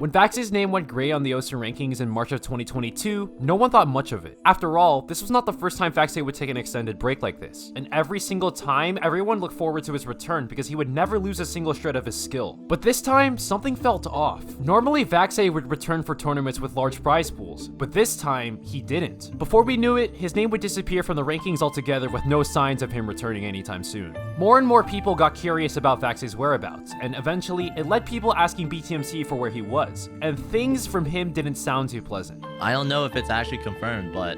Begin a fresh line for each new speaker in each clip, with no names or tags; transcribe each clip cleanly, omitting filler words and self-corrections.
When Vaxei's name went gray on the OSU rankings in March of 2022, no one thought much of it. After all, this was not the first time Vaxei would take an extended break like this, and every single time, everyone looked forward to his return because he would never lose a single shred of his skill. But this time, something felt off. Normally, Vaxei would return for tournaments with large prize pools, but this time, he didn't. Before we knew it, his name would disappear from the rankings altogether with no signs of him returning anytime soon. More and more people got curious about Vaxei's whereabouts, and eventually, it led people asking BTMC for where he was. And things from him didn't sound too pleasant.
I don't know if it's actually confirmed, but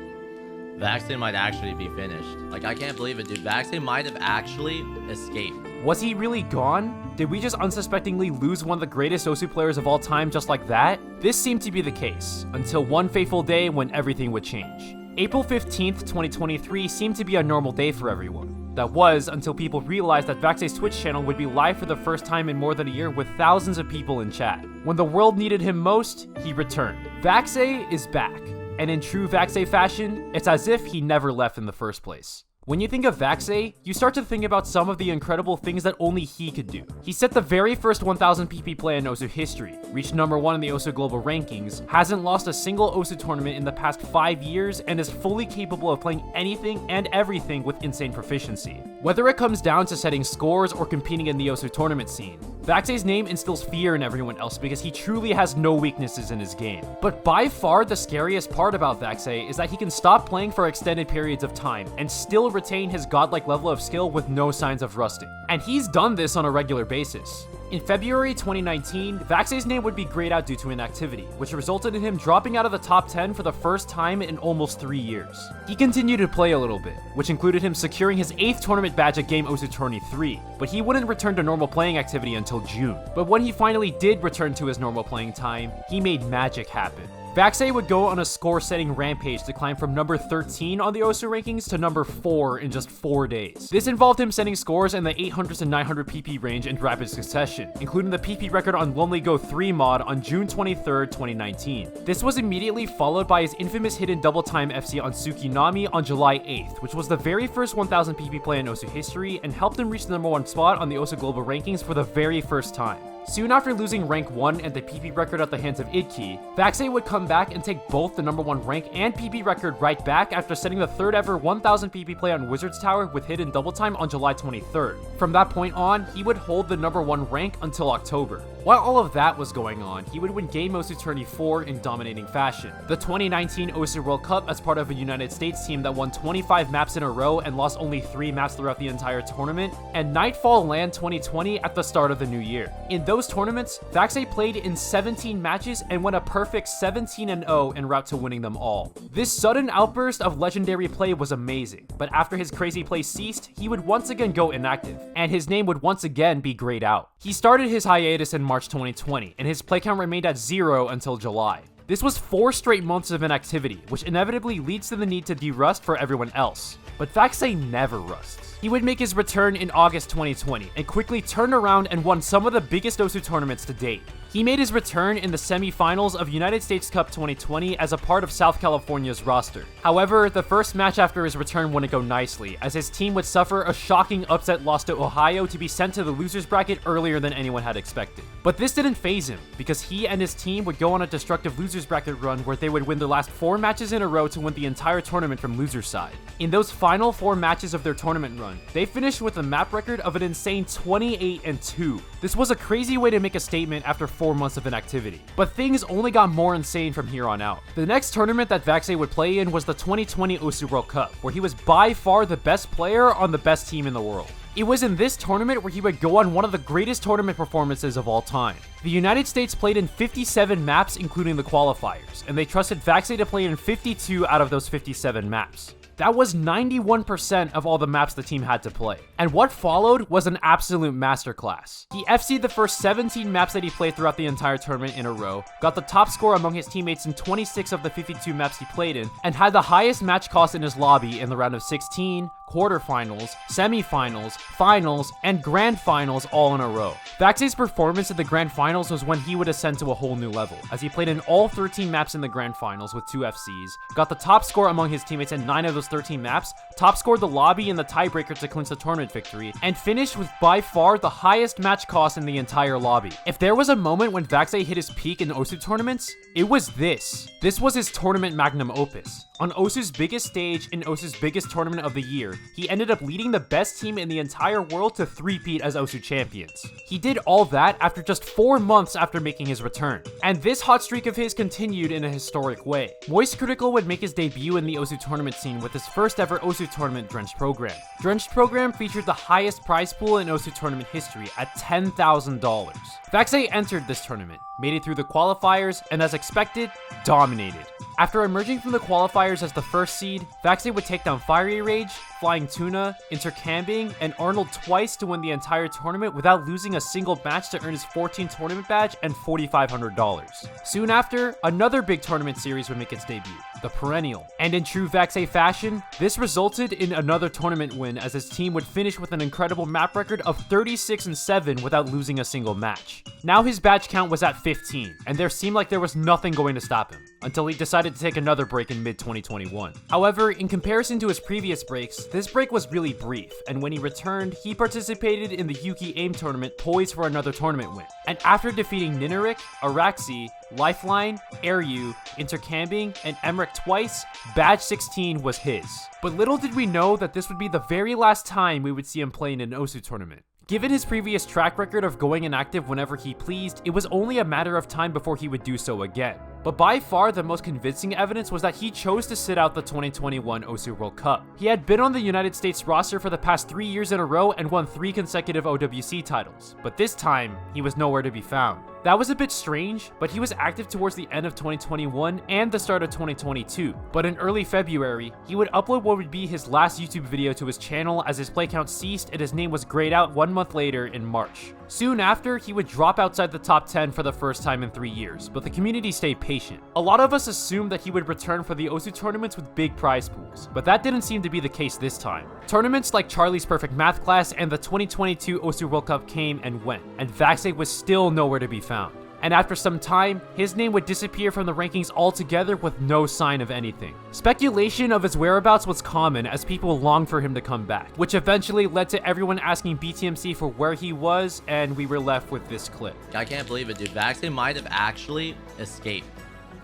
Vaxei might actually be finished. Like, I can't believe it, dude. Vaxei might have actually escaped.
Was he really gone? Did we just unsuspectingly lose one of the greatest OSU players of all time just like that? This seemed to be the case, until one fateful day when everything would change. April 15th, 2023 seemed to be a normal day for everyone. That was until people realized that Vaxei's Twitch channel would be live for the first time in more than a year with thousands of people in chat. When the world needed him most, he returned. Vaxei is back, and in true Vaxei fashion, it's as if he never left in the first place. When you think of Vaxei, you start to think about some of the incredible things that only he could do. He set the very first 1000 PP play in OSU history, reached number 1 in the OSU global rankings, hasn't lost a single OSU tournament in the past 5 years, and is fully capable of playing anything and everything with insane proficiency. Whether it comes down to setting scores or competing in the OSU tournament scene, Vaxei's name instills fear in everyone else because he truly has no weaknesses in his game. But by far the scariest part about Vaxei is that he can stop playing for extended periods of time and still retain his godlike level of skill with no signs of rusting. And he's done this on a regular basis. In February 2019, Vaxei's name would be grayed out due to inactivity, which resulted in him dropping out of the top 10 for the first time in almost 3 years. He continued to play a little bit, which included him securing his 8th tournament badge at Game OSU Tourney 3, but he wouldn't return to normal playing activity until June. But when he finally did return to his normal playing time, he made magic happen. Vaxei would go on a score-setting rampage to climb from number 13 on the OSU rankings to number 4 in just 4 days. This involved him setting scores in the 800 to 900 PP range in rapid succession, including the PP record on Lonely Go 3 mod on June 23rd, 2019. This was immediately followed by his infamous hidden double time FC on Tsukinami on July 8th, which was the very first 1000 PP play in OSU history and helped him reach the number 1 spot on the OSU global rankings for the very first time. Soon after losing rank 1 and the PP record at the hands of Idki, Vaxei would come back and take both the number 1 rank and PP record right back after setting the 3rd ever 1000 PP play on Wizards Tower with hidden double time on July 23rd. From that point on, he would hold the number 1 rank until October. While all of that was going on, he would win Game OSU Tourney 4 in dominating fashion. The 2019 OSU World Cup as part of a United States team that won 25 maps in a row and lost only 3 maps throughout the entire tournament, and Nightfall LAN 2020 at the start of the new year. In those tournaments, Vaxei played in 17 matches and went a perfect 17-0 en route to winning them all. This sudden outburst of legendary play was amazing, but after his crazy play ceased, he would once again go inactive, and his name would once again be grayed out. He started his hiatus in March 2020, and his play count remained at 0 until July. This was 4 straight months of inactivity, which inevitably leads to the need to de-rust for everyone else. But Vaxei never rusts. He would make his return in August 2020 and quickly turned around and won some of the biggest OSU tournaments to date. He made his return in the semi-finals of United States Cup 2020 as a part of South California's roster. However, the first match after his return wouldn't go nicely, as his team would suffer a shocking upset loss to Ohio to be sent to the losers bracket earlier than anyone had expected. But this didn't faze him, because he and his team would go on a destructive losers bracket run where they would win their last 4 matches in a row to win the entire tournament from losers side. In those final 4 matches of their tournament run, they finished with a map record of an insane 28-2. This was a crazy way to make a statement after 4 months of inactivity. But things only got more insane from here on out. The next tournament that Vaxei would play in was the 2020 OSU World Cup, where he was by far the best player on the best team in the world. It was in this tournament where he would go on one of the greatest tournament performances of all time. The United States played in 57 maps including the qualifiers, and they trusted Vaxei to play in 52 out of those 57 maps. That was 91% of all the maps the team had to play. And what followed was an absolute masterclass. He FC'd the first 17 maps that he played throughout the entire tournament in a row, got the top score among his teammates in 26 of the 52 maps he played in, and had the highest match cost in his lobby in the round of 16, quarterfinals, semifinals, finals, and grand finals all in a row. Vaxei's performance at the grand finals was when he would ascend to a whole new level, as he played in all 13 maps in the grand finals with 2 FCs, got the top score among his teammates in 9 of those 13 maps, top scored the lobby in the tiebreaker to clinch the tournament victory, and finished with by far the highest match cost in the entire lobby. If there was a moment when Vaxei hit his peak in OSU tournaments, it was this. This was his tournament magnum opus. On OSU's biggest stage in OSU's biggest tournament of the year, he ended up leading the best team in the entire world to three-peat as OSU champions. He did all that after just 4 months after making his return. And this hot streak of his continued in a historic way. Moist Critical would make his debut in the OSU tournament scene with his first ever OSU tournament Drenched program. Drenched program featured the highest prize pool in OSU tournament history at $10,000. Vaxei entered this tournament, made it through the qualifiers, and as expected, dominated. After emerging from the qualifiers as the first seed, Vaxei would take down Fiery Rage, Flying Tuna, Intercambing, and Arnold twice to win the entire tournament without losing a single match to earn his 14 tournament badge and $4,500. Soon after, another big tournament series would make its debut, the Perennial. And in true Vaxei fashion, this resulted in another tournament win as his team would finish with an incredible map record of 36-7 without losing a single match. Now his badge count was at 15, and there seemed like there was nothing going to stop him, until he decided to take another break in mid-2021. However, in comparison to his previous breaks, this break was really brief, and when he returned, he participated in the Yuki AIM tournament poised for another tournament win. And after defeating Nineric, Araxi, Lifeline, Airyu, Intercambing, and Emmerich twice, badge 16 was his. But little did we know that this would be the very last time we would see him play in an OSU tournament. Given his previous track record of going inactive whenever he pleased, it was only a matter of time before he would do so again. But by far the most convincing evidence was that he chose to sit out the 2021 OSU World Cup. He had been on the United States roster for the past 3 years in a row and won 3 consecutive OWC titles, but this time, he was nowhere to be found. That was a bit strange, but he was active towards the end of 2021 and the start of 2022. But in early February, he would upload what would be his last YouTube video to his channel as his play count ceased and his name was grayed out 1 month later in March. Soon after, he would drop outside the top 10 for the first time in 3 years, but the community stayed patient. A lot of us assumed that he would return for the OSU tournaments with big prize pools, but that didn't seem to be the case this time. Tournaments like Charlie's Perfect Math Class and the 2022 OSU World Cup came and went, and Vaxei was still nowhere to be found. And after some time, his name would disappear from the rankings altogether with no sign of anything. Speculation of his whereabouts was common as people longed for him to come back, which eventually led to everyone asking BTMC for where he was, and we were left with this clip.
I can't believe it, dude. Vaxei might have actually escaped.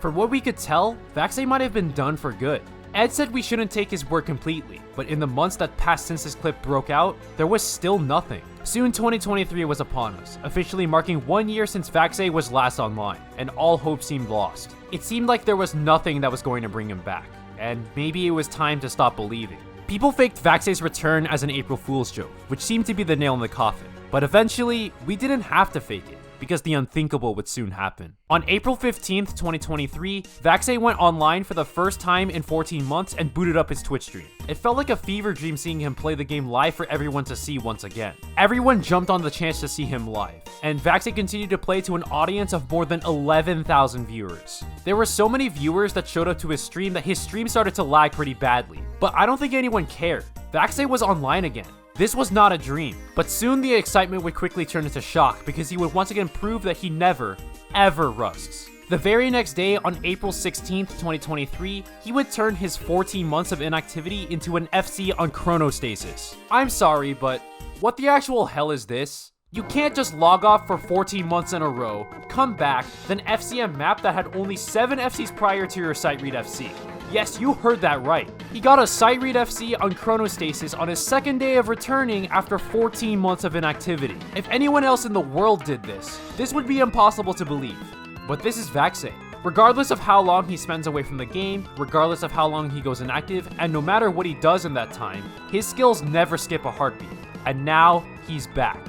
For what we could tell, Vaxei might have been done for good. Ed said we shouldn't take his word completely, but in the months that passed since this clip broke out, there was still nothing. Soon 2023 was upon us, officially marking 1 year since Vaxei was last online, and all hope seemed lost. It seemed like there was nothing that was going to bring him back, and maybe it was time to stop believing. People faked Vaxei's return as an April Fool's joke, which seemed to be the nail in the coffin, but eventually, we didn't have to fake it, because the unthinkable would soon happen. On April 15th, 2023, Vaxei went online for the first time in 14 months and booted up his Twitch stream. It felt like a fever dream seeing him play the game live for everyone to see once again. Everyone jumped on the chance to see him live, and Vaxei continued to play to an audience of more than 11,000 viewers. There were so many viewers that showed up to his stream that his stream started to lag pretty badly, but I don't think anyone cared. Vaxei was online again. This was not a dream, but soon the excitement would quickly turn into shock because he would once again prove that he never, ever rusts. The very next day, on April 16th, 2023, he would turn his 14 months of inactivity into an FC on Chronostasis. I'm sorry, but what the actual hell is this? You can't just log off for 14 months in a row, come back, then FC a map that had only 7 FCs prior to your Sight Read FC. Yes, you heard that right. He got a Sight Read FC on Chronostasis on his second day of returning after 14 months of inactivity. If anyone else in the world did this, this would be impossible to believe. But this is Vaxei. Regardless of how long he spends away from the game, regardless of how long he goes inactive, and no matter what he does in that time, his skills never skip a heartbeat. And now, he's back.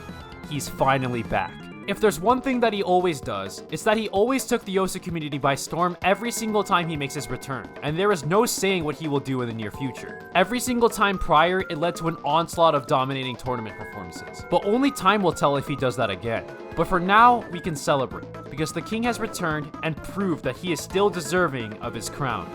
He's finally back. If there's one thing that he always does, it's that he always took the OSU community by storm every single time he makes his return, and there is no saying what he will do in the near future. Every single time prior, it led to an onslaught of dominating tournament performances, but only time will tell if he does that again. But for now, we can celebrate, because the king has returned and proved that he is still deserving of his crown.